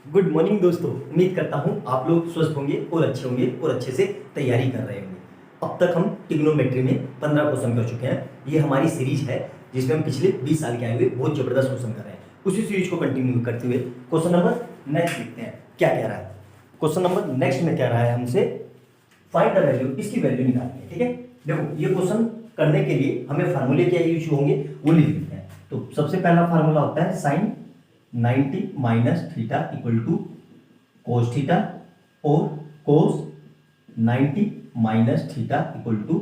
Good morning दोस्तों। उम्मीद करता हूँ आप लोग स्वस्थ होंगे और अच्छे से तैयारी कर रहे होंगे। अब तक हम ट्रिग्नोमेट्री में 15 क्वेश्चन कर चुके हैं। ये हमारी सीरीज है जिसमें हम पिछले 20 साल के आए हुए बहुत जबरदस्त क्वेश्चन कर रहे हैं। उसी सीरीज को कंटिन्यू करते हुए क्वेश्चन नंबर नेक्स्ट लिखते हैं। क्या कह रहा है क्वेश्चन नंबर नेक्स्ट में? कह रहा है हमसे फाइंड द वैल्यू, इसकी वैल्यू निकालनी है। ठीक है, देखो ये क्वेश्चन करने के लिए हमें फार्मूले क्या यूज होंगे वो लिख लेते हैं। तो सबसे पहला फार्मूला होता है sine 90 minus theta equal to cos theta, और cos 90 minus theta equal to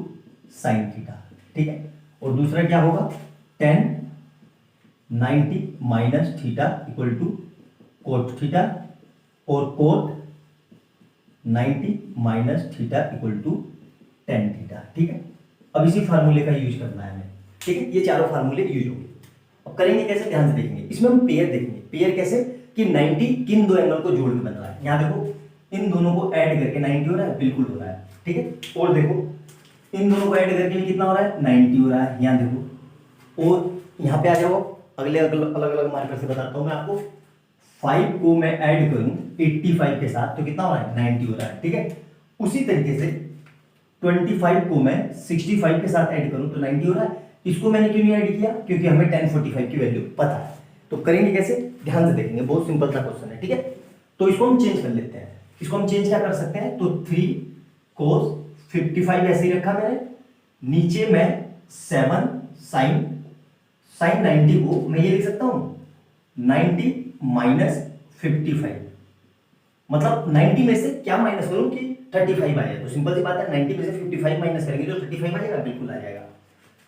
sine theta. ठीक है, और दूसरा क्या होगा tan 90 minus theta equal to cot theta, और cot 90 minus theta equal to tan theta. ठीक है, अब इसी फार्मूले का यूज करना है हमें। ठीक है, ये चारों फार्मूले यूज होंगे। अब करेंगे कैसे, ध्यान से देखेंगे। इसमें हम पेयर देखेंगे। पेयर कैसे कि 90 किन दो एंगल को जोड़ के बन रहा है। यहाँ देखो इन दोनों को ऐड करके 90 हो रहा है, बिल्कुल हो रहा है। ठीक है, और देखो इन दोनों को ऐड करके भी कितना हो रहा है, 90 हो रहा है। यहाँ देखो, और यहाँ पे आ जाओ, अगले अलग अलग मार्कर से बताता हूँ मैं आपको। 5 को मैं ऐड करूँ 85 के साथ तो कितना हो रहा है, 90 हो रहा है। ठीक है, उसी तरीके से 25 को मैं 65 के साथ ऐड करूँ तो 90 हो रहा है। इसको मैंने क्यों नहीं ऐड किया, क्योंकि हमें tan 45 की वैल्यू पता है। तो करेंगे कैसे, ध्यान से देखेंगे। बहुत सिंपल सा क्वेश्चन है। ठीक है, तो इसको हम चेंज कर लेते हैं। इसको हम चेंज क्या कर सकते हैं, तो 3 cos 55 ऐसे ही रखा मैंने, नीचे मैं 7 साइन 90 को मैं ये लिख सकता हूं 90 माइनस 55। मतलब 90 में से क्या माइनस करूं कि 35 आ जाए। तो सिंपल सी बात है, 90 में से 55 माइनस करेंगे तो 35 आ जाएगा, बिल्कुल आ जाएगा।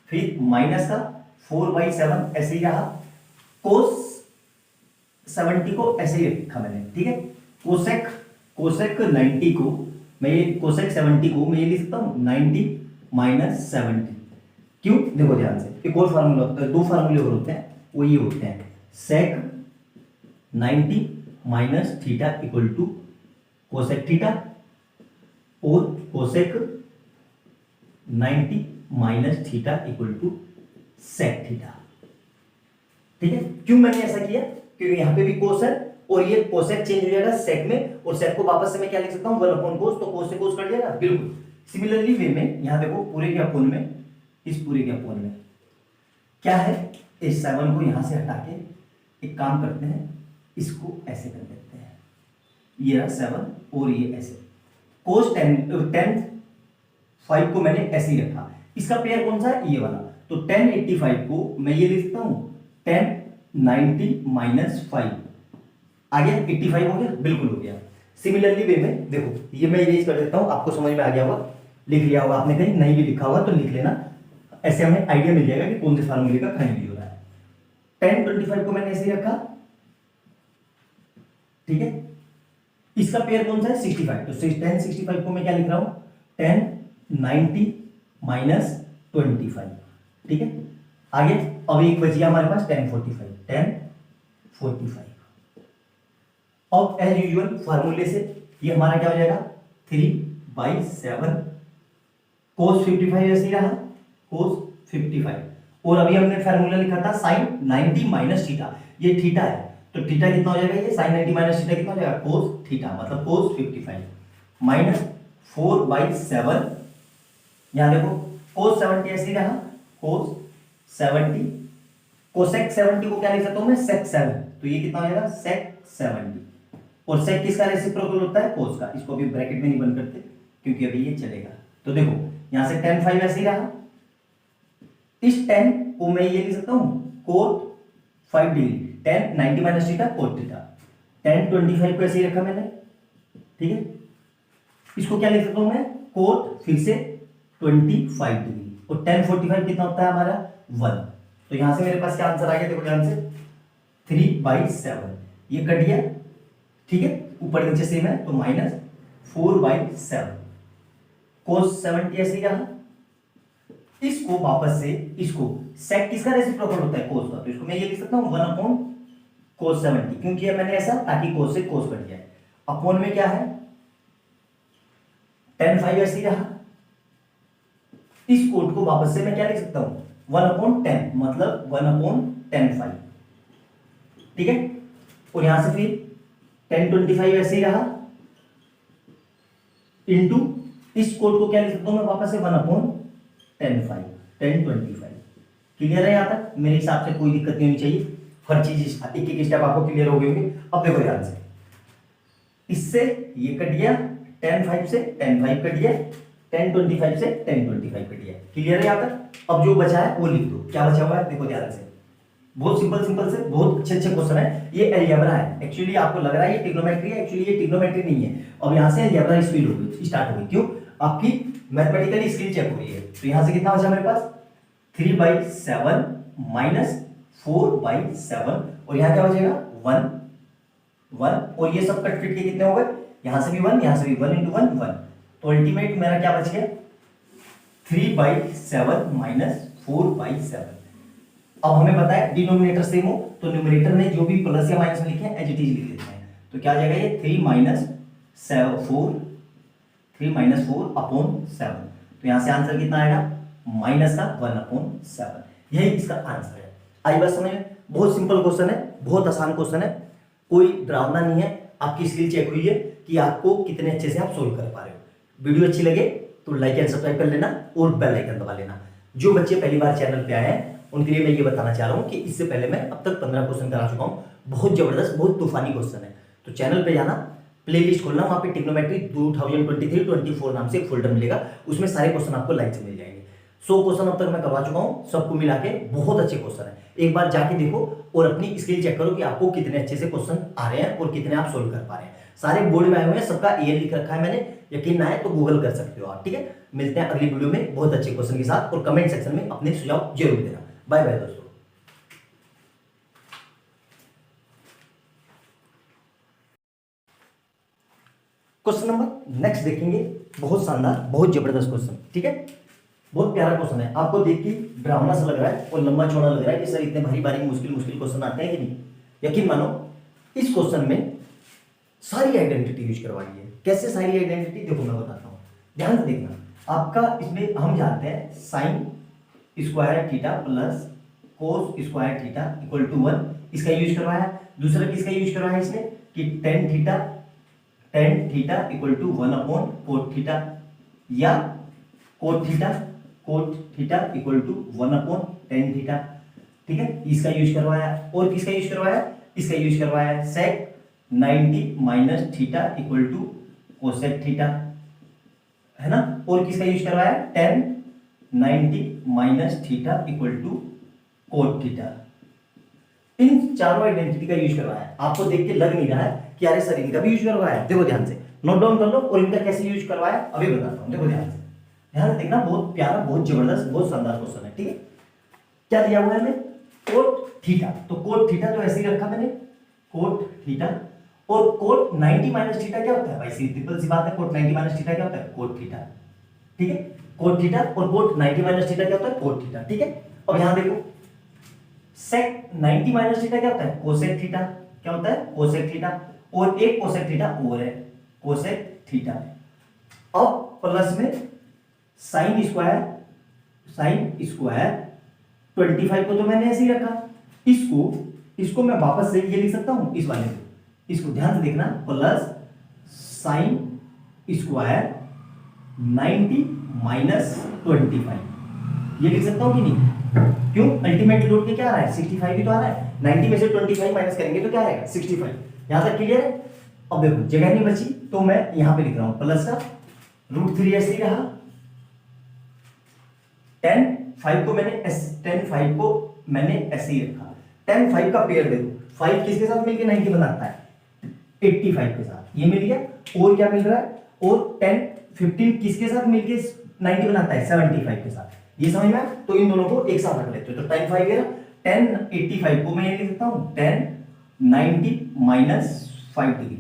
फिर माइनस का 4/7 ऐसे ही रहा। कोस 70 को ऐसे ही रखा मैंने। ठीक है, कोसेक 90 को मैं ये कोसेक 70 को मैं ये लिख सकता हूँ 90 माइनस 70। क्यों, देखो ध्यान से, एक और फार्मूला होता है, दो फार्मूले और होते हैं, वो ये होते हैं sec 90 minus theta equal to cosec theta, और cosec 90 minus theta equal to sec theta. ठीक है, क्यों मैंने ऐसा किया, क्योंकि यहां पे भी कोस है और ये कोसेक चेंज हो जाएगा सेक में, और सेक को वापस से मैं क्या लिख सकता हूं 1/कोस, तो कोस से कोस कट जाएगा, बिल्कुल। सिमिलरली वे में यहां देखो पूरे के अपोन में, इस पूरे के अपोन में क्या है, इस 7 को यहां से हटा के एक काम करते हैं, इसको ऐसे कर देते हैं। ये रहा 7 और ये ऐसे। कोस 10 5 को मैंने ऐसे ही रखा। इसका पेयर कौन सा है, ये वाला। तो tan 85 को मैं ये लिख सकता हूं tan 90 माइनस 5। आ गया, 85 हो गया, बिल्कुल हो गया। सिमिलरली वे में देखो, ये मैं इरेज कर देता हूं, आपको समझ में आ गया होगा, लिख लिया होगा आपने, कहीं नहीं भी लिखा होगा तो लिख लेना, ऐसे हमें आइडिया मिल जाएगा कि कौन से फार्मूले का कहीं भी हो रहा है। tan 25 को मैंने ऐसे ही रखा। ठीक है, इसका पेयर कौन सा है, 65। तो tan 65 को मैं क्या लिख रहा हूं, tan 90 माइनस 25। ठीक है, आगे अब एक बच गया हमारे पास tan 45। अब एज यूजुअल फार्मूले से ये हमारा क्या हो जाएगा 3/7 cos 55 ऐसे ही रहा, cos 55। और अभी हमने फार्मूला लिखा था sin 90 माइनस थीटा, ये थीटा है तो थीटा कितना हो जाएगा, ये sin 90 माइनस थीटा कितना हो जाएगा, cos थीटा, मतलब cos 55 माइनस 4/7। यहां देखो cos 70 ऐसे ही रहा, cos 70, कोसेक 70 को क्या लिख सकता हूं मैं, sec 7, तो ये कितना हो जाएगा sec 70। और sec किसका रेसिप्रोकल होता है, cos का। इसको अभी ब्रैकेट में नहीं बंद करते क्योंकि अभी ये चलेगा। तो देखो यहां से tan 5 ऐसे ही रहा, इस tan को मैं ये लिख सकता हूं cot 5 degree, tan 90 minus theta cot theta. tan 25 को ऐसे ही रखा मैंने। ठीक है, इसको क्या लिख सकता हूं मैं, cot फिर से 25 डिग्री, और tan 45 कितना होता है हमारा 1। तो यहां से मेरे पास क्या आंसर आ गया, देखो ध्यान से 3/7, ये कट गया। ठीक है, ऊपर नीचे सेम है तो माइनस 4/7 cos 70 ऐसे ही रहा। इसको वापस से, इसको sec किसका रेसिप्रोकल होता है, cos का, तो इसको मैं ये लिख सकता हूं 1/cos 70। क्यों किया मैंने ऐसा, ताकि cos से cos कट जाए। अपोन में क्या है, tan 5 ऐसे ही रहा। इस कोट को वापस से मैं क्या लिख सकता हूं 1/10, मतलब 1/tan 5। ठीक है, और यहां से फिर 1025 ऐसे ही रहा, इनटू इस कोड को क्या लिख सकता हूं मैं वापस से 1/1025 क्लियर है? यहां तक मेरे हिसाब से कोई दिक्कत नहीं होनी चाहिए, हर चीज एक एक स्टेप आपको क्लियर हो गए होंगे। अब देखो ध्यान से, इससे ये कट गया 10/5 से 10/5 कट गया, 10/25 से 10/25 कट गया, क्लियर है यहां तक? अब जो बचा है वो लिख दो, क्या बचा हुआ है देखो ध्यान से, बहुत सिंपल से बहुत अच्छे क्वेश्चन है। ये अलजेब्रा है, एक्चुअली आपको लग रहा है ये ट्रिग्नोमेट्री है, एक्चुअली ये ट्रिग्नोमेट्री नहीं है। अब यहां से अलजेब्रा स्टार्ट हो गई, क्यों? आपकी मैथमेटिकली स्किल चेक हो रही है। तो यहां से कितना बचा मेरे पास 3/7 माइनस 4/7, और यहां क्या बचेगा 1 और ये सब कट फिट के कितने हो गए, यहां से भी 1 यहां से भी 1 × 1 1, तो अल्टीमेट मेरा क्या बच गया 3/7 माइनस 4/7। अब हमें पता है डिनोमिनेटर सेम हो तो न्यूमरेटर में जो भी प्लस या माइनस में लिखे हैं एज इट इज लिख देते हैं। तो क्या आ जाएगा ये 3 - 4/7। तो यहां से आंसर कितना आएगा माइनस का 1/7। यही इसका आंसर है। आई बात समझ में? बहुत सिंपल क्वेश्चन है, बहुत आसान क्वेश्चन है, कोई डरावना नहीं है। आपकी स्किल चेक हुई है कि आपको कितने अच्छे से आप सोल्व कर पा रहे हो। वीडियो अच्छी लगे तो लाइक एंड सब्सक्राइब कर लेना और बेल आइकन दबा लेना। जो बच्चे पहली बार चैनल पे आए हैं उनके लिए मैं ये बताना चाह रहा हूँ कि इससे पहले मैं अब तक 15 क्वेश्चन करा चुका हूँ, बहुत जबरदस्त बहुत तूफानी क्वेश्चन है। तो चैनल पे जाना, प्लेलिस्ट खोलना, वहाँ पे ट्रिग्नोमेट्री 2023-24 नाम से एक फोल्डर मिलेगा, उसमें सारे क्वेश्चन आपको लाइन से मिल जाएंगे। 100 क्वेश्चन अब तक मैं करवा चुका हूँ, सबको मिला के बहुत अच्छे क्वेश्चन है। एक बार जाके देखो और अपनी स्किल चेक करो कि आपको कितने अच्छे से क्वेश्चन आ रहे हैं और कितने आप सोल्व कर पा रहे हैं। सारे बोर्ड में आए हुए हैं, सबका ईयर लिख रखा है मैंने, यकीन ना आए तो गूगल कर सकते हो आप। ठीक है, मिलते हैं अगली वीडियो में बहुत अच्छे क्वेश्चन के साथ, और कमेंट सेक्शन में अपने सुझाव जरूर देना। बाय बाय दोस्तों। क्वेश्चन नंबर नेक्स्ट देखेंगे, बहुत शानदार बहुत जबरदस्त क्वेश्चन। ठीक है, बहुत प्यारा क्वेश्चन है, आपको देख के डरावना सा लग रहा है और लंबा चौड़ा लग रहा है कि सर इतने भारी भारी मुश्किल क्वेश्चन आते हैं कि नहीं। यकीन मानो इस क्वेश्चन में सारी आइडेंटिटी यूज करवाई है। कैसे सारी आइडेंटिटी, देखो मैं बताता हूँ, ध्यान से देखना। आपका इसमें हम जानते हैं sine square theta plus cos square theta equal to 1, इसका यूज करवाया है। दूसरा किसका यूज करवाया है इसने कि टेन थीटा इक्वल टू 1/कोट थीटा, या cot theta equal to 1/tan theta. ठीक है, इसका यूज करवाया। और किसका यूज करवाया, इसका यूज करवाया है sec 90 minus theta equal to cosec theta, है ना। और किसका यूज करवाया tan 90 minus theta equal to cot theta. इन चारों आइडेंटिटी का यूज करवाया है। आपको देख के लग नहीं रहा है कि अरे सर इनका भी यूज करवाया है, देखो ध्यान से नोट डाउन कर लो, और इनका कैसे यूज करवाया अभी बताता हूं। देखो ध्यान से देखना, बहुत प्यारा बहुत जबरदस्त बहुत शानदार क्वेश्चन है। ठीक है, क्या दिया हुआ है हमें कोट थीटा, तो कोट थीटा तो ऐसे ही रखा मैंने, कोट थीटा। और कोट 90 माइनस थीटा क्या होता है भाई, सिंपल सी बात है, कोट 90 माइनस थीटा क्या होता है कोट थीटा। ठीक है, कोट थीटा और कोट 90 माइनस थीटा क्या होता है कोट थीटा। ठीक है, अब यहां देखो सेक 90 माइनस थीटा क्या होता है कोसेक थीटा, क्या होता है कोसेक थीटा, और एक कोसेक थीटा और है कोसेक थीटा। अब प्लस में साइन स्क्वायर 25 को तो मैंने ऐसे ही रखा, इसको मैं वापस से ये लिख सकता हूं इस वाले को, इसको ध्यान से देखना, प्लस साइन स्क्वायर 90 माइनस 25 ये लिख सकता हूं कि नहीं। क्यों, अल्टीमेट लोड के क्या आ रहा है 65 ही तो आ रहा है, 90 में से 25 माइनस करेंगे तो क्या आएगा 65। यहां तक क्लियर है। अब देखो जगह नहीं बची तो मैं यहां पे लिख रहा हूं प्लस का √3 ऐसे ही रहा, tan 5 को मैंने ऐसे ही रखा। tan 5 का पेयर देखो, 5 किसके साथ मिलके 90 बनाता है 85 के साथ, ये मिल गया। और क्या मिल रहा है, और 15 किसके साथ मिलके 90 बनाता है 75 के साथ, ये समझ में आया। तो इन दोनों को एक साथ रख लेते हो, तो tan 5 है, tan 85 को मैं ये लिख सकता हूं tan 90 माइनस 5 डिग्री,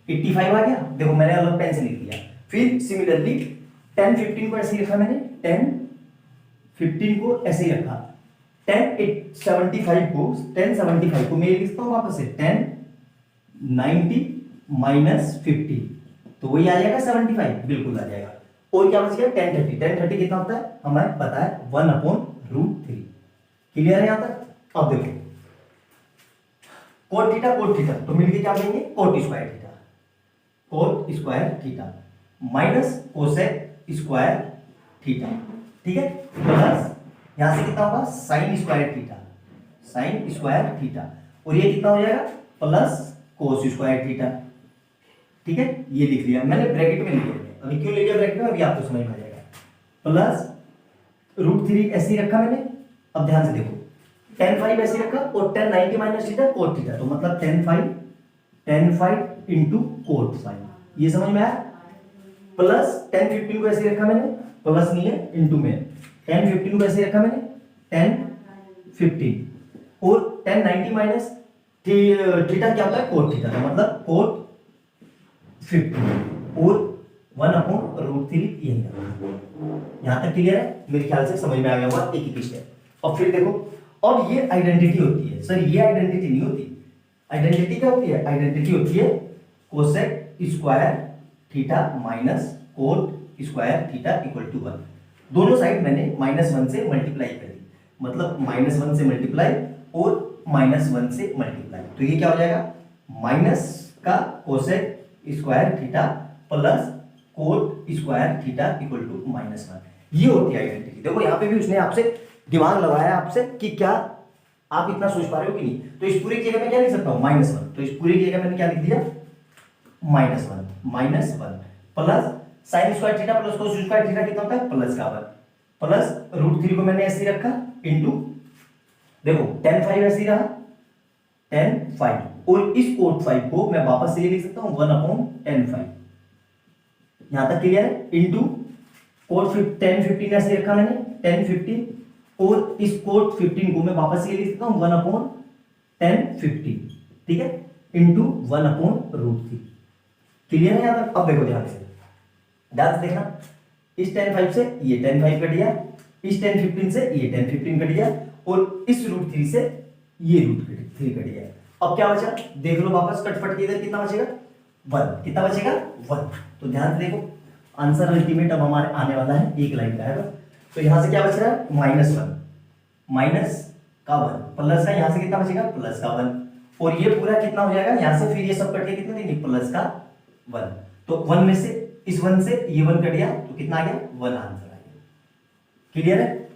85 आ गया। देखो मैंने अलग पेन से लिख दिया। फिर सिमिलरली tan 15 को ऐसे ही रखा मैंने, tan 15 को ऐसे ही रखा, tan 75 को मैं ये लिखता हूं वापस से tan 90 माइनस 50, तो वही आ जाएगा 75, बिल्कुल आ जाएगा। और क्या बच गया tan 30 कितना होता है हमें पता है 1/√3। क्लियर है यहां तक। अब देखो कोट थीटा तो मिलके क्या बनेंगे coat square theta minus cosec square theta, ठीक है, प्लस यहां से कितना होगा साइन स्क्वायर थीटा और ये कितना हो जाएगा प्लस कोस स्क्वायर थीटा, ठीक है, ये लिख लिया मैंने ब्रैकेट में लिख लिया। अभी क्यों ले लिया ब्रैकेट में अभी आपको समझ में आ जाएगा। प्लस √3 ऐसे ही रखा मैंने। अब ध्यान से देखो tan फाइव ऐसे रखा और tan 90 minus theta cot theta, तो मतलब tan five into coat five, ये समझ में आया। प्लस tan 15 को ऐसे रखा मैंने, प्लस नहीं है इंटू में, tan 15 को ऐसे रखा मैंने tan 15 और tan 90 माइनस थीटा क्या होता है कोट थीटा, तो मतलब कोट 15 और 1/√3 यही यहां तक क्लियर है, मेरे ख्याल से समझ में आ गया होगा एक स्टेप। और फिर देखो अब ये आइडेंटिटी होती है सर, ये आइडेंटिटी नहीं होती। आइडेंटिटी क्या होती है, आइडेंटिटी होती है cosec square theta minus cot square theta equal to 1। दोनों साइड मैंने -1 से मल्टीप्लाई कर दी, मतलब -1 से मल्टीप्लाई और -1 से मल्टीप्लाई, तो ये क्या हो जाएगा माइनस का cosec square theta plus cot square theta equal to -1। ये होती है आइडेंटिटी। देखो यहाँ पे भी उसने आपसे दिमाग लगाया आपसे कि क्या आप इतना सोच पा रहे हो कि नहीं। तो इस पूरी जगह में क्या लिख सकता हूँ -1, तो इस पूरी जगह मैंने क्या लिख दिया -1 plus sign square theta plus cos square theta कितना होता है प्लस का 1 प्लस √3 को मैंने ऐसे ही रखा इंटू देखो tan 5 ऐसे ही रहा tan 5 और इस कोट 5 को मैं वापस से ये लिख सकता हूँ 1/tan 5, यहां तक क्लियर है, इंटू कोट tan 15 ऐसे रखा मैंने tan 15 और इस कोट 15 को मैं वापस से ये लिख सकता हूँ 1/tan 15, ठीक है, इंटू 1/√3। क्लियर है यहां तक। अब देखो ध्यान से देखना, इस tan 5 से ये tan 5 कट गया, इस tan 15 से ये tan 15 कट गया और इस √3 से ये √3 कट गया। अब क्या बचा देख लो वापस, कटफट के इधर कितना बचेगा 1, कितना बचेगा 1। तो ध्यान से देखो आंसर अल्टीमेट अब हमारे आने वाला है एक लाइन का है बस। तो यहां से क्या बच रहा है -1 माइनस का 1 प्लस का, यहां से कितना बचेगा प्लस का 1 और ये पूरा कितना हो जाएगा यहां से, फिर ये सब कट के कितना देंगे प्लस का 1, तो 1 में से इस 1 से ये 1 कट गया तो कितना आ गया 1 आंसर आ गया। क्लियर है,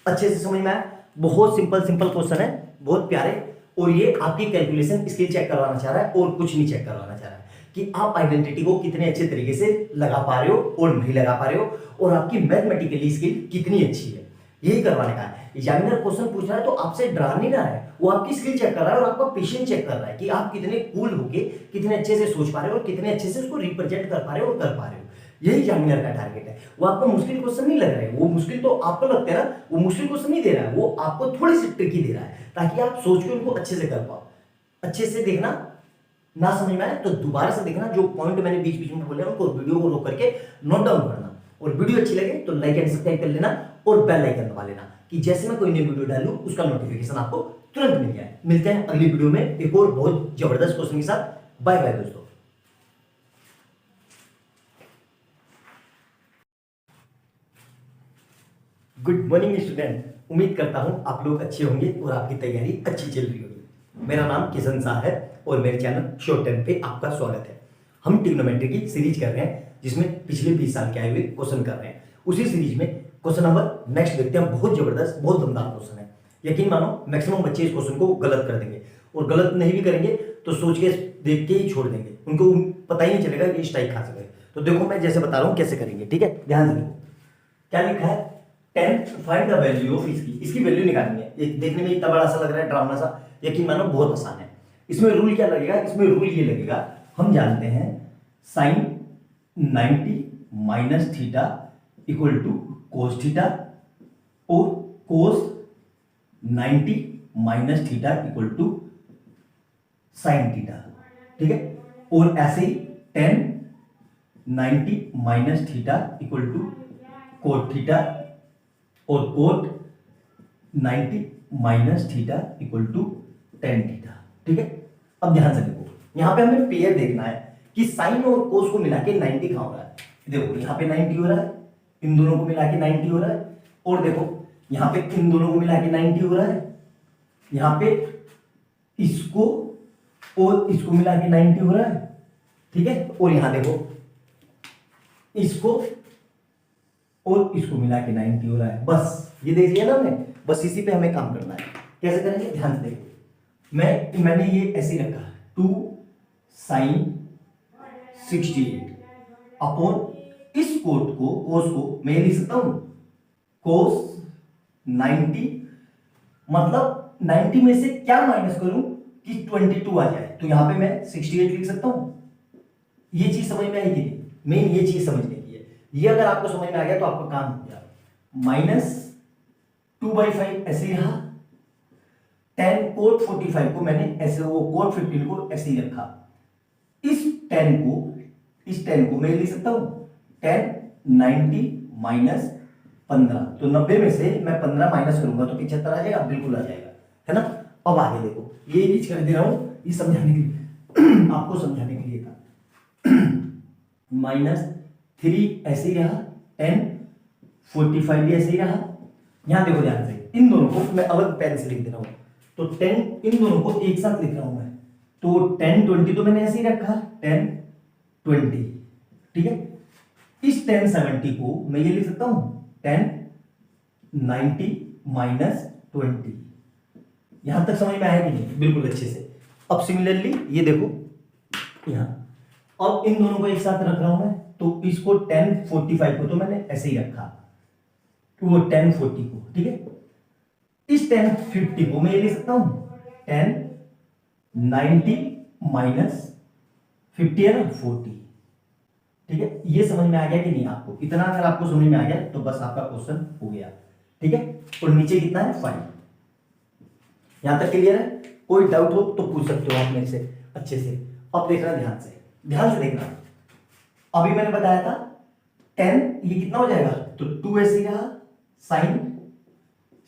अच्छे से समझ में आया। बहुत सिंपल क्वेश्चन है, बहुत प्यारे, और ये आपकी कैलकुलेशन स्किल चेक करवाना चाह रहा है और कुछ नहीं चेक करवाना चाह रहा है कि आप आइडेंटिटी को कितने अच्छे तरीके से लगा पा रहे हो और नहीं लगा पा रहे हो और आपकी मैथमेटिकली स्किल कितनी अच्छी है, यही करवाने का है। एग्जामिनर क्वेश्चन पूछ रहा है तो आपसे डरा नहीं रहा है, वो आपकी स्किल चेक कर रहा है और आपका पेशेंस चेक कर रहा है कि आप कितने कूल होके कितने अच्छे से सोच पा रहे हो और कितने अच्छे से उसको रिप्रेजेंट कर पा रहे हो और कर पा रहे हो। यही एग्जामिनर का टारगेट है। वो आपको मुश्किल क्वेश्चन नहीं लग रहा है, वो मुश्किल तो आपको लगता है ना, वो मुश्किल क्वेश्चन नहीं दे रहा है, वो आपको थोड़ी सी ट्रिकी दे रहा है ताकि आप सोच के उनको अच्छे से कर पाओ। अच्छे से देखना, ना समझ में आए तो दोबारा से देखना, जो पॉइंट मैंने बीच बीच में बोले उनको वीडियो को रोक करके नोट डाउन करना, और वीडियो अच्छी लगे तो लाइक एंड सब्सक्राइब कर लेना और बेल आइकन दबा लेना कि जैसे मैं कोई नई वीडियो डालूं उसका नोटिफिकेशन आपको तुरंत मिल जाए। मिलते हैं अगली वीडियो में एक और बहुत जबरदस्त क्वेश्चन के साथ। बाय बाय दोस्तों। गुड मॉर्निंग स्टूडेंट, उम्मीद करता हूं आप लोग अच्छे होंगे और आपकी तैयारी अच्छी चल रही होगी। मेरा नाम किशन शाह है और मेरे चैनल शॉर्ट टर्म पे आपका स्वागत है। हम ट्रिग्नोमेट्री की सीरीज कर रहे हैं जिसमें पिछले 20 साल के आए हुए क्वेश्चन कर रहे हैं। उसी सीरीज में क्वेश्चन नंबर नेक्स्ट देखते हैं। बहुत जबरदस्त, बहुत दमदार क्वेश्चन है। यकीन मानो मैक्सिमम बच्चे इस क्वेश्चन को गलत कर देंगे और गलत नहीं भी करेंगे तो सोच के देख के ही छोड़ देंगे, उनको पता ही नहीं चलेगा कि स्ट्राइक खा सके। तो देखो मैं जैसे बता रहा हूँ कैसे करेंगे, ठीक है, ध्यान से देखो। क्या लिखा है 10 फाइंड द वैल्यू ऑफ इसकी वैल्यू निकालनी है। ये देखने में इतना बड़ा सा लग रहा है, ड्रामा सा, यकीन मानो बहुत आसान है। इसमें रूल क्या लगेगा, इसमें रूल ये लगेगा, हम जानते हैं sine 90 minus theta equal to cos theta और cos 90 minus theta equal to sine theta, ठीक है, और ऐसे ही 10 90 minus theta equal to cot theta और cot 90 minus theta equal to tan theta, ठीक है। अब ध्यान से देखो, यहां पे हमें पेयर देखना है कि साइन और कोस को मिला के 90 कहां हो रहा है। देखो यहां पे 90 हो रहा है, इन दोनों को मिला के 90 हो रहा है, और देखो यहां पे इन दोनों को मिला के 90 हो रहा है, यहां पे इसको और इसको मिला के 90 हो रहा है, ठीक है। और यहां देखो इसको और इसको मिला के 90 हो रहा है। बस ये देख लिया ना हमने, बस इसी पे हमें काम करना है। कैसे करेंगे, ध्यान से देखो। मैंने ये ऐसे रखा 2 sin 68 अपॉन इस कोट को, कोस को मैं लिख सकता हूं कोस 90, मतलब 90 में से क्या माइनस करूं कि 22 आ जाए, तो यहां पे मैं 68 लिख सकता हूं। ये चीज समझ में आएगी नहीं, मेन ये चीज समझने की है। ये अगर आपको समझ में आ गया तो आपका काम हो गया। माइनस 2/5 ऐसे ही रहा, 10 कोट 45 को मैंने ऐसे, वो कोट 15 को ऐसे ही रखा। इस 10 को मैं लिख सकता हूं 10 90 माइनस 15, तो 90 में से मैं 15 माइनस करूंगा तो 75 आ जाएगा, बिल्कुल आ जाएगा, है ना। अब आगे देखो, ये चीज कर दे रहा हूं ये समझाने के लिए आपको समझाने के लिए था। माइनस 3 ऐसे ही रहा, 10 45 भी ऐसे ही रहा। यहां देखो ध्यान से, इन दोनों को मैं अलग पेन से लिख दे रहा हूं, तो 10 इन दोनों को एक साथ लिख रहा हूं मैं, तो 10 20 तो मैंने ऐसे ही रखा 10 20, ठीक है। इस 10 70 को मैं ये लिख सकता हूं 10 90 माइनस 20। यहां तक समझ में आया कि नहीं, बिल्कुल अच्छे से। अब सिमिलरली ये देखो यहां, अब इन दोनों को एक साथ रख रहा हूं मैं, तो इसको 10 45 को तो मैंने ऐसे ही रखा, तो वो 10 40 को, ठीक है। इस 10 50 को मैं ये लिख सकता हूं 10 90 माइनस 50 है ना 40, ठीक है। ये समझ में आ गया कि नहीं आपको? इतना अगर आपको समझ में आ गया तो बस आपका क्वेश्चन हो गया, ठीक है। और नीचे कितना है 5। यहां तक क्लियर है? कोई डाउट हो तो पूछ सकते हो आप मेरे से अच्छे से। अब देखना ध्यान से, ध्यान से देखना। अभी मैंने बताया था 10, ये कितना हो जाएगा, तो 2 ऐसे रहा, साइन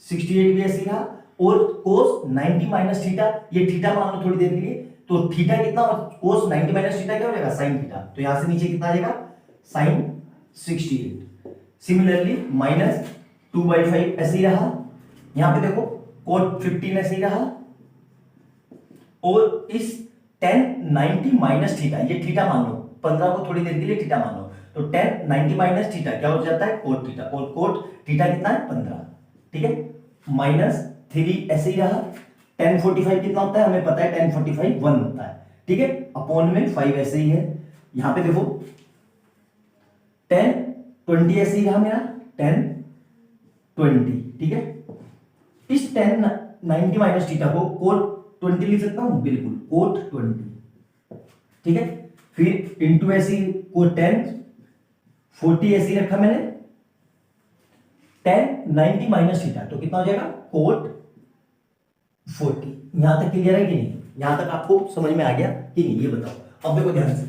68 भी ऐसे रहा, और कोस 90 माइनस थीटा, ये थीटा मान लो थोड़ी देर के लिए, तो थीटा कितना, कोस 90 माइनस थीटा क्या हो जाएगा, साइन थीटा। तो यहां से नीचे कितना आ जाएगा, साइन 68। सिमिलरली माइनस 2/5 ऐसे ही रहा, यहां पे देखो कोट 15 ऐसे ही रहा, और इस 10 90 माइनस थीटा, ये थीटा मान लो, 15 को थोड़ी देर के लिए थीटा मान लो, तो 10 90 माइनस थीटा क्या हो जाता है, कोट थीटा, और कोट थीटा कितना है 15, ठीक है। माइनस 3 ऐसे ही रहा, 10 45 कितना होता है हमें पता है, 10 45 1 होता है, ठीक है। अपॉन में 5 ऐसे ही है। यहां पे देखो 10 20 ऐसे ही रहा मेरा, 10 20, ठीक है। इस 10 90 माइनस थीटा को कोट 20 लिख सकता हूं, बिल्कुल कोट 20, ठीक है। फिर इंटू ऐसी कोट 10 40 ऐसी रखा मैंने, 10 90 माइनस थीटा तो कितना हो जाएगा, कोट 40। यहां तक क्लियर है कि नहीं? यहां तक आपको समझ में आ गया कि नहीं, ये बताओ। अब देखो ध्यान से,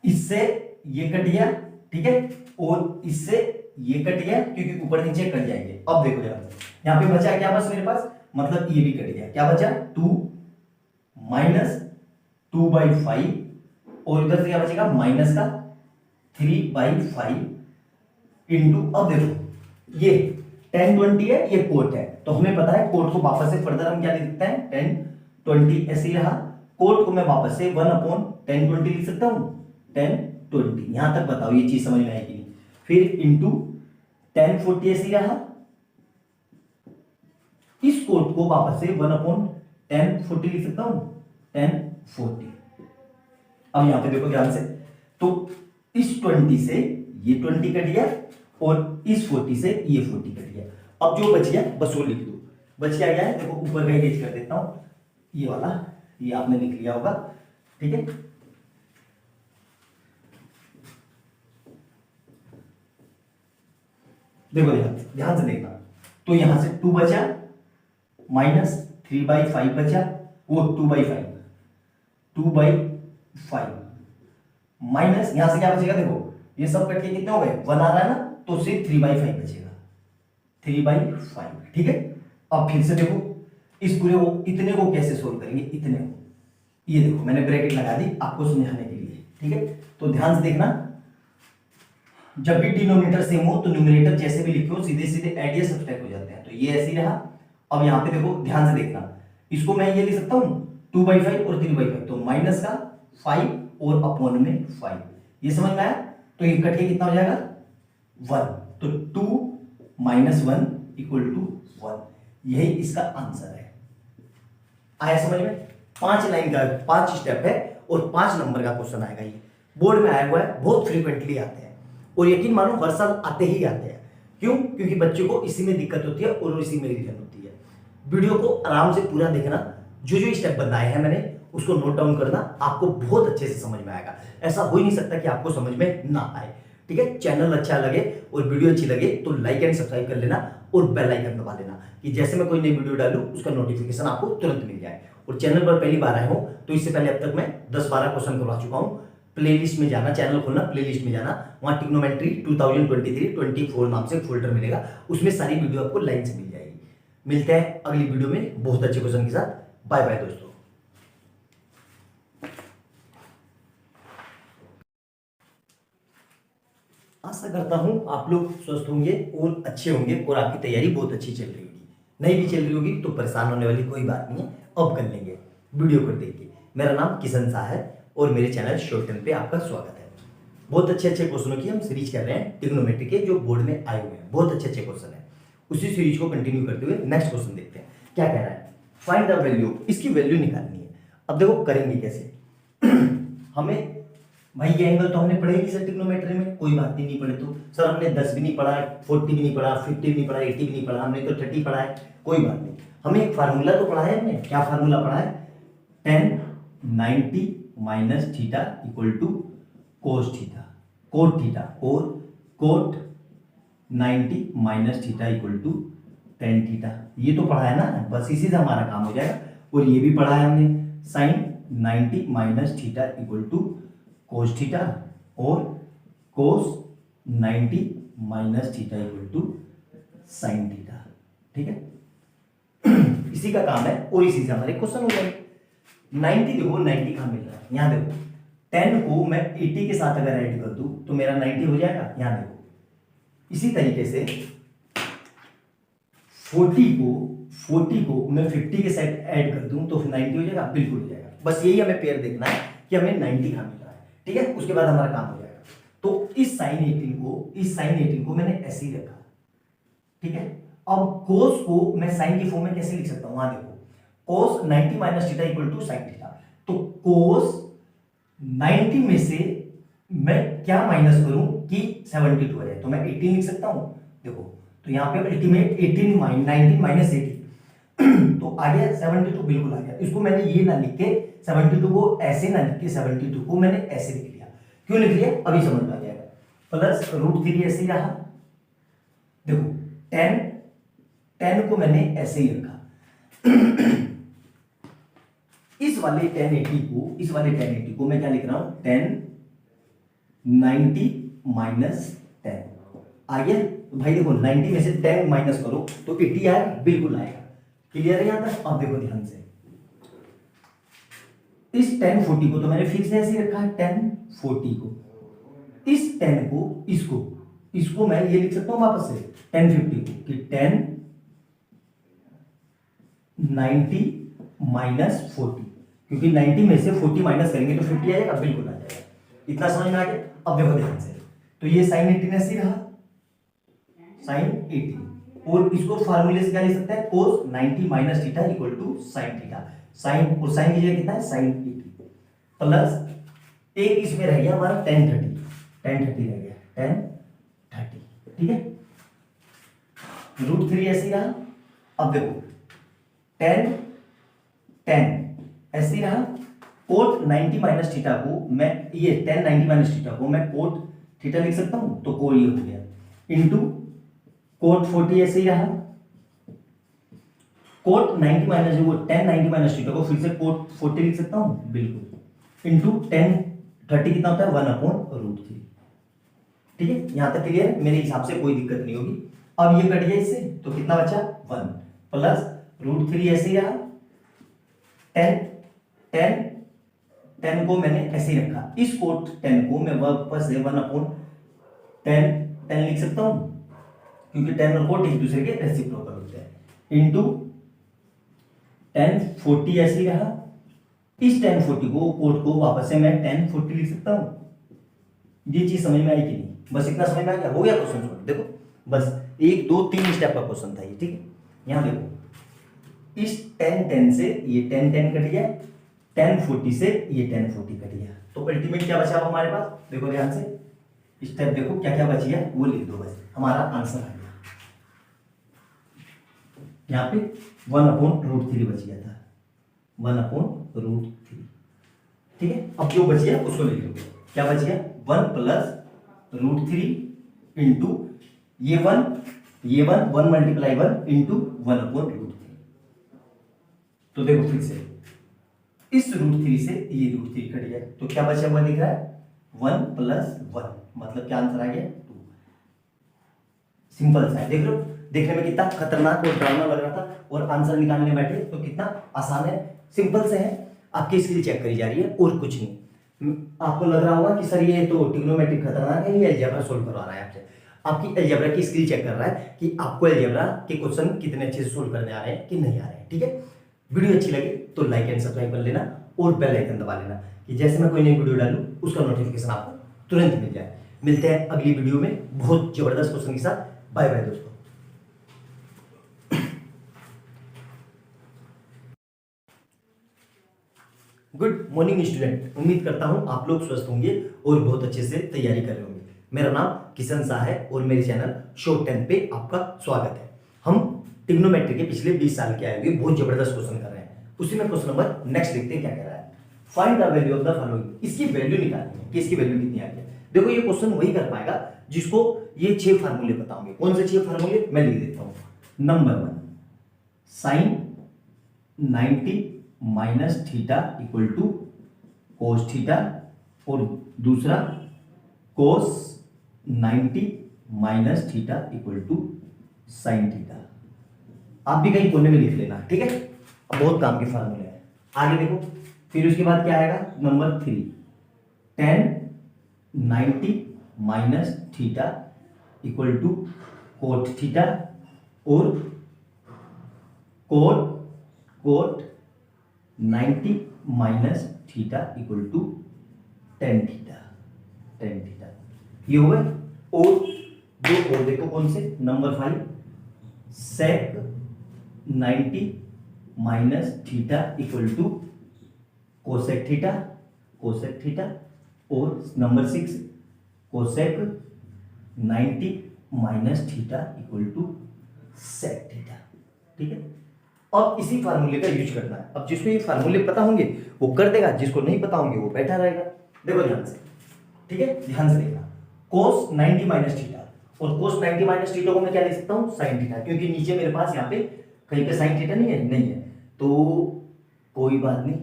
इससे ये कट गया, ठीक है, और इससे ये कट गया क्योंकि ऊपर नीचे कट जाएंगे। अब देखो ध्यान से, यहां पे बचा क्या बस मेरे पास, मतलब ये भी कट गया, क्या बचा 2 माइनस 2/5, और इधर से क्या बचेगा माइनस का 3/5 इंटू, अब देखो ये 10 20 है, ये कोट है, तो हमें पता है कोट को वापस से फर्दर हम क्या लिख सकते हैं, 10 20 ऐसे ही रहा, कोट को मैं वापस से 1/10 20 लिख सकता हूं, 10 20। यहां तक बताओ ये चीज समझ में आएगी नहीं। फिर इंटू 10 40 ऐसे ही रहा, इस कोट को वापस से 1/10 40 लिख सकता हूं, 10 40। अब यहां पे देखो ध्यान से, तो इस 20 से ये 20 कट गया, और इस 40 से ये 40 कट गया। अब जो बच गया बस वो लिख दो। बच क्या गया है, देखो ऊपर का इरेज कर देता हूं, ये वाला, ये आपने लिख लिया होगा, ठीक है। देखो ध्यान से देखना, तो यहां से 2 बचा, माइनस 3/5 बचा, वो 2/5 माइनस, यहां से क्या बचेगा, देखो ये सब कट के कितने हो गए, 1 आ रहा है ना, तो सिर्फ 3/5 बचेगा, 3/5, ठीक है। अब फिर से देखो इस पूरे को, इतने को कैसे सोल्व करेंगे, इतने को, ये देखो मैंने ब्रैकेट लगा दी आपको समझाने के लिए, ठीक है। तो ध्यान से देखना, जब भी डिनोमिनेटर सेम हो तो न्यूमरेटर जैसे भी लिखे हो सीधे सीधे ऐड सब्ट्रैक्ट हो जाते हैं, तो ये ऐसे ही रहा। अब यहां पे देखो ध्यान से देखना, इसको मैं ये लिख सकता हूं 2/5 और 3/5, तो माइनस का 5 और अपॉन में 5, ये समझ में आया। तो ये कट के कितना हो जाएगा 1, तो 2 - 1 = 1, यही इसका आंसर है। आया समझ में। 5 लाइन का 5 स्टेप है और 5 नंबर का क्वेश्चन आएगा। ये बोर्ड में आया हुआ है, बहुत फ्रीक्वेंटली आते हैं और यकीन मानो हर साल आते ही आते हैं। क्यों? क्योंकि बच्चों को इसी में दिक्कत होती है और इसी में रिवीजन होती है। वीडियो को आराम से पूरा देखना, जो जो स्टेप बताए हैं मैंने उसको नोट डाउन करना, आपको बहुत अच्छे से समझ में आएगा। ऐसा हो ही नहीं सकता कि आपको समझ में ना आए। ठीक है, चैनल अच्छा लगे और वीडियो अच्छी लगे तो लाइक एंड सब्सक्राइब कर लेना और बेल आइकन दबा देना कि जैसे मैं कोई नई वीडियो डालूं उसका नोटिफिकेशन आपको तुरंत मिल जाए। और चैनल पर पहली बार आए हो तो इससे पहले अब तक मैं 10-12 क्वेश्चन करवा चुका हूं। प्लेलिस्ट में जाना, चैनल खोलना, प्लेलिस्ट में जाना, वहां ट्रिग्नोमेट्री 2023-24 नाम से फोल्डर मिलेगा, उसमें सारी वीडियो आपको लाइन से मिल जाएगी। मिलते हैं अगली वीडियो में बहुत अच्छे क्वेश्चन के साथ। बाय बाय दोस्तों। आशा करता हूं आप लोग स्वस्थ होंगे और अच्छे होंगे और आपकी तैयारी बहुत अच्छी चल रही होगी। नहीं भी चल रही होगी तो परेशान होने वाली कोई बात नहीं है, अब कर लेंगे वीडियो को देख के। मेरा नाम किशन शाह है और मेरे चैनल शॉर्ट टर्म पे आपका स्वागत है। बहुत अच्छे अच्छे क्वेश्चनों की हम सीरीज कर रहे हैं ट्रिग्नोमेट्री के, जो बोर्ड में आए हुए हैं। बहुत अच्छे अच्छे क्वेश्चन है। उसी सीरीज को कंटिन्यू करते हुए नेक्स्ट क्वेश्चन देखते हैं क्या कह रहा है। फाइंड द वैल्यू, इसकी वैल्यू निकालनी है। अब देखो करेंगे कैसे। हमें भाई ये एंगल तो हमने पढ़े नहीं सर ट्रिग्नोमेट्री में, कोई बात नहीं पढ़े तो सर हमने 10 भी नहीं पढ़ा, 40 भी नहीं पढ़ा, 50 भी नहीं पढ़ा, 80 भी नहीं पढ़ा, हमने तो 30 पढ़ा है, कोई बात नहीं। हमें एक फार्मूला तो पढ़ा है हमने। क्या फार्मूला पढ़ा है? tan 90 - theta = cos theta, coat theta, और कोट 90 - थीटा = tan थीटा। ये तो पढ़ा है ना, बस इसी से हमारा काम हो जाएगा। और ये भी पढ़ा है हमने sin 90 - थीटा = cos थीटा और cos 90 - थीटा = sin थीटा। ठीक है, इसी का काम है और इसी से हमारे क्वेश्चन हो जाएंगे। 90 देखो 90 कहां मिल रहा है, यहां देखो 10 को मैं 80 के साथ अगर ऐड कर दूं तो मेरा 90 हो जाएगा, यहां देखो। इसी तरीके से 40 को मैं 50 के साथ ऐड कर दूं तो फिर 90 हो जाएगा, बिल्कुल हो जाएगा। बस यही हमें पेयर देखना है कि हमें 90 कहां मिल रहा है। ठीक है, उसके बाद हमारा काम हो जाएगा। तो इस sin 18 को मैंने ऐसे ही रखा। ठीक है, अब cos को मैं sin की फॉर्म में कैसे लिख सकता हूं, वहां देखो cos 90 - थीटा = sin थीटा। तो cos 90 में से मैं क्या माइनस करूं कि 72 आ जाए, तो मैं 18 लिख सकता हूं। देखो तो यहां पे अल्टीमेट 18 19 - 80 तो आ गया 72, बिल्कुल आ गया। इसको मैंने ये ना लिख के 72 को ऐसे ना लिख के 72 को मैंने ऐसे लिख लिया। क्यों लिख लिया अभी समझ में आ जाएगा। प्लस √3 ऐसे ही रहा। देखो 10 को मैंने ऐसे ही रखा। इस वाले 1080 को मैं क्या लिख रहा हूं 10 90 - 10 आ गया। तो भाई देखो 90 में से 10 माइनस करो तो 80 आएगा, बिल्कुल आएगा। क्लियर है यहां तक? अब देखो ध्यान से, इस 1040 को तो मैंने फिक्स ऐसे ही रखा है 1040 को। इस 10 को इसको मैं ये लिख सकता हूं वापस से 1050 को कि 10 90 - 40, क्योंकि 90 में से 40 माइनस करेंगे तो 50 आएगा, बिल्कुल आ जाएगा। इतना समझ में आ गया? अब देखो ध्यान से, तो ये sin 18 ऐसे ही रहा sin 18, और इसको फार्मूले से क्या लिख सकते हैं cos 90 - theta = sin theta. sin और sin की जगह कितना है sin 80 प्लस एक इसमें रह गया हमारा tan 30 रह गया tan 30। ठीक है, √3 ऐसे ही रहा। अब देखो tan ऐसे ही रहा। कोट 90 - थीटा को मैं ये tan 90 - थीटा को मैं कोट थीटा लिख सकता हूं, तो को ये हो गया इंटू कोट 40 ऐसे ही रहा। कोट 90 वो tan 90 - थीटा को फिर से कोट 40 लिख सकता हूं, बिल्कुल, इंटू tan 30 कितना होता है 1/√3। ठीक है, यहां तक क्लियर है? मेरे हिसाब से कोई दिक्कत नहीं होगी। अब ये कट गया इससे तो कितना बचा 1 प्लस √3 ऐसे ही रहा। 10 को मैंने ऐसे ही रखा। इस कोट 10 को मैं वापस से 1/10 लिख सकता हूं, क्योंकि 10 और कोट एक दूसरे के रेसिप्रोकल होते हैं, इंटू 1040 ऐसे ही रहा इस tan 40 को कोट को वापस से मैं tan 40 लिख सकता हूं। ये चीज समझ में आई कि नहीं? बस इतना समझ में आ गया, हो गया क्वेश्चन सॉल्व। देखो बस 1 2 3 स्टेप का क्वेश्चन था ये, ठीक है। यहां देखो इस tan से ये tan कट गया, tan 40 से ये tan 40 कट गया, तो अल्टीमेट क्या बचा हमारे पास? देखो ध्यान से स्टेप देखो क्या क्या बच गया वो लिख दो, बस हमारा आंसर आ गया। यहाँ पे 1/√3 बच गया था, 1/√3, ठीक है। अब जो बच गया उसको लिख लो, क्या बच गया? 1+√3 इंटू ये 1 1 मल्टीप्लाई 1 इंटू 1/√3। तो देखो फिर से इस √3 से ये √3 कट गया, तो क्या बचा हुआ दिख रहा है? 1+1, मतलब क्या आंसर आ गया? 2। सिंपल सा है, देख लो, देखने में कितना खतरनाक और डरावना लग रहा था, और आंसर निकालने बैठे तो कितना आसान है, सिंपल से है। आपकी स्किल चेक करी जा रही है और कुछ नहीं। आपको लग रहा होगा कि सर ये तो ट्रिग्नोमेट्री खतरनाक है, ये अलजेब्रा सोल्व करवा रहा है आपसे। आपकी अलजेब्रा की स्किल चेक कर रहा है कि आपको अलजेब्रा के क्वेश्चन कितने अच्छे से सोल्व करने आ रहे हैं कि नहीं आ रहे हैं, ठीक है। वीडियो अच्छी लगी तो लाइक एंड सब्सक्राइब कर लेना और बेल आइकन दबा लेना कि जैसे मैं कोई नई वीडियो डालूं उसका नोटिफिकेशन आपको तुरंत मिल जाए। मिलते हैं अगली वीडियो में बहुत जबरदस्त क्वेश्चन के साथ। बाय बाय दोस्तों। गुड मॉर्निंग स्टूडेंट, उम्मीद करता हूं आप लोग स्वस्थ होंगे और बहुत अच्छे से तैयारी कर रहे होंगे। मेरा नाम किशन शाह है और मेरे चैनल शॉर्ट 10 पे आपका स्वागत है। हम ट्रिग्नोमेट्री के पिछले 20 साल के आए हुए बहुत जबरदस्त क्वेश्चन कर रहे हैं। उसी में क्वेश्चन नंबर नेक्स्ट देखते हैं क्या कह रहा है। Find the value of the following, इसकी वैल्यू निकालनी है कि इसकी वैल्यू कितनी आ गई। देखो ये क्वेश्चन वही कर पाएगा जिसको ये 6 फार्मूले पता होंगे। कौन से 6 फार्मूले? मैं लिख देता हूं। Number 1 sin 90 minus theta equal to cos theta, और दूसरा cos 90 minus theta equal to sine theta. आप भी कहीं कोने में लिख लेना, ठीक है। अब बहुत काम के फार्मूले हैं। आगे देखो, फिर उसके बाद क्या आएगा? Number 3 tan 90 minus theta equal to cot theta, और cot 90 minus theta equal to tan theta. ये हो गए। और दो और देखो कौन से? Number 5 sec 90 minus theta equal to cosec theta, और number 6 cosec 90 minus theta equal to sec theta, ठीक है। अब इसी फार्मूले का यूज करना है। अब जिसको ये फार्मूले पता होंगे वो कर देगा, जिसको नहीं पता होंगे वो बैठा रहेगा। देखो ध्यान से, ठीक है, ध्यान से देखना। cos 90 माइनस थीटा, और cos 90 माइनस थीटा को मैं क्या लिख सकता हूँ? sin थीटा, क्योंकि नीचे मेरे पास यहाँ पे कहीं पे sin थीटा नहीं है, तो कोई बात नहीं,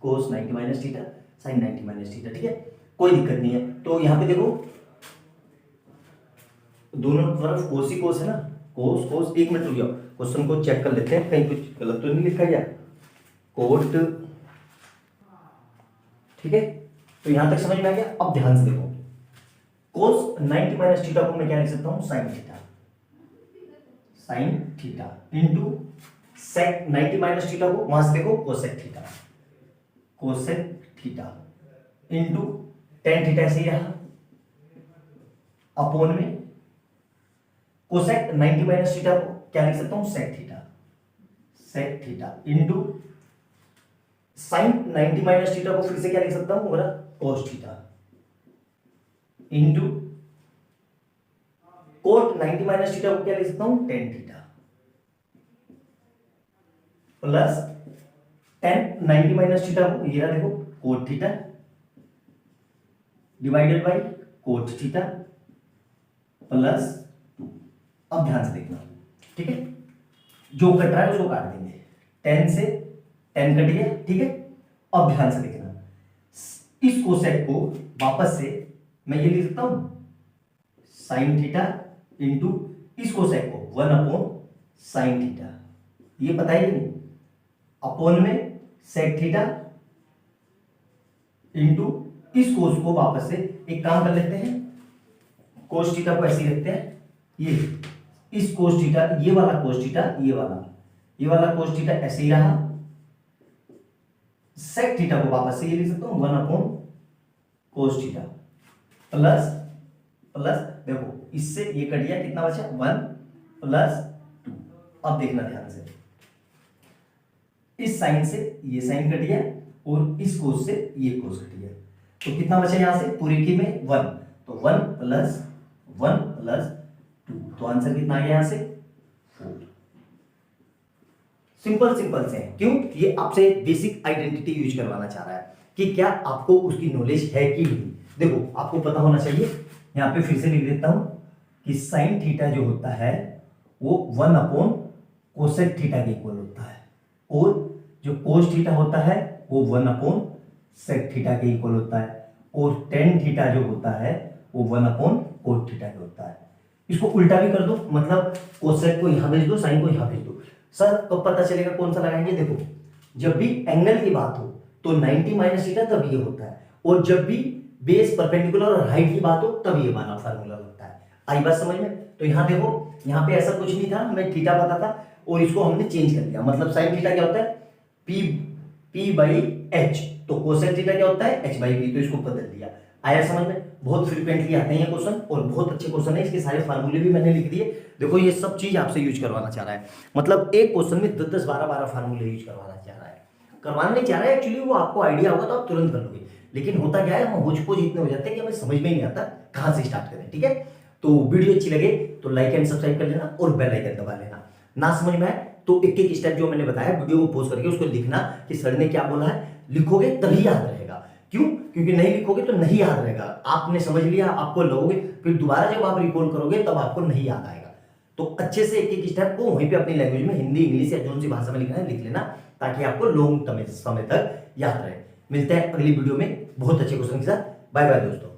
cos 90 minus theta, sin 90 minus theta, ठीक है, कोई दिक्कत नहीं है। तो यहाँ पे देखो दोनों तरफ कोस ही कोस है ना, कोस। एक मिनट रुक जाओ, क्वेश्चन को चेक कर लेते हैं, कहीं कुछ गलत तो नहीं लिखा गया। कोट, ठीक है, तो यहां तक समझ में आ गया। अब ध्यान से देखो, कोस 90 माइनस थीटा को मैं क्या लिख सकता हूं? Sine theta into sec 90 minus theta को वहां से देखो cosec theta into tan theta से यहां अपोन में कोसेक 90 माइनस थीटा को क्या लिख सकता हूं? Sec theta into sine 90 minus theta को फिर से क्या लिख सकता हूं? मेरा cos theta into cot 90 minus theta को क्या लिख सकता हूं? Tan theta plus tan 90 minus theta को ये रहा देखो cot theta divided by cot theta plus 2। अब ध्यान से देखना, ठीक है, जो कट रहा है उसको काट देंगे, 10 से 10 कट गया, ठीक है। अब ध्यान से देखना, इस कोसेक को वापस से मैं ये लिख सकता हूं साइन थीटा इंटू इस कोसेक को 1/sin थीटा, ये पता ही नहीं, अपोन में सेक थीटा इंटू इस कोस को वापस से एक काम कर लेते हैं, कोस थीटा को ऐसे ही रखते हैं, ये इस कोस थीटा, ये वाला कोस थीटा, ये वाला कोस थीटा ऐसे ही रहा, सेक थीटा को वापस से ये लिख सकता हूं 1/cos थीटा प्लस प्लस, देखो इससे ये कट गया, कितना बचा 1 + 2। अब देखना ध्यान से, इस साइन से ये साइन कट गया और इस कोस से ये कोस कट गया, तो कितना बचा यहां से पूरे की में 1, तो 1 + 1 + 2, तो आंसर कितना आ गया यहां से 4। सिंपल सिंपल से है, क्यों? ये आपसे बेसिक आइडेंटिटी यूज करवाना चाह रहा है कि क्या आपको उसकी नॉलेज है कि नहीं। देखो आपको पता होना चाहिए, यहां पे फिर से लिख देता हूं कि साइन थीटा जो होता है वो 1/कोसेक थीटा के इक्वल होता है, और जो कोस थीटा होता है वो 1/सेक थीटा के इक्वल होता है, और टेन थीटा जो होता है वो 1/कोट थीटा के होता है। इसको उल्टा भी कर दो, मतलब कोसेक को यहां भेज दो, साइन को यहां भेज दो। सर तो पता चलेगा कौन सा लगाएंगे? देखो जब भी एंगल की बात हो तो 90 - थीटा तब ये होता है, और जब भी बेस परपेंडिकुलर और हाइट की बात हो तब ये वाला फार्मूला लगता है। आई बात समझ में? तो यहां देखो, यहां पे ऐसा कुछ नहीं था, हमें थीटा पता था और इसको हमने चेंज कर दिया। मतलब साइन थीटा क्या होता है P/H, तो कोसेक थीटा क्या होता है H/P, तो इसको बदल दिया। आया समझ में? बहुत फ्रीक्वेंटली आते हैं ये क्वेश्चन और बहुत अच्छे क्वेश्चन है, इसके सारे फार्मूले भी मैंने लिख दिए। देखो ये सब चीज आपसे यूज करवाना चाह रहा है, मतलब एक क्वेश्चन में 10 10 12 12 फार्मूले यूज करवाना चाह रहा है। करवाना नहीं चाह रहा है एक्चुअली, वो आपको आइडिया होगा तो आप तुरंत कर लोगे, लेकिन होता क्या है हम होच-पोच इतने हो जाते हैं कि हमें समझ में ही नहीं आता कहां से स्टार्ट करें। ठीक है, तो वीडियो अच्छी लगे तो लाइक एंड सब्सक्राइब कर लेना और बेल आइकन दबा लेना। ना समझ में आए तो एक एक स्टेप जो मैंने बताया वीडियो को पॉज करके उसको लिखना कि सर ने क्या बोला है, लिखोगे तभी याद रहेगा। क्यों? क्योंकि नहीं लिखोगे तो नहीं याद रहेगा। आपने समझ लिया, आपको लगोगे, फिर दोबारा जब आप रिकॉल करोगे तब आपको नहीं याद आएगा। तो अच्छे से एक एक स्टेप को वहीं पे अपनी लैंग्वेज में, हिंदी इंग्लिश या जो सी भाषा में लिखना है लिख लेना, ताकि आपको लॉन्ग समय तक याद रहे। मिलते हैं अगली वीडियो में बहुत अच्छे क्वेश्चन के साथ। बाय बाय दोस्तों।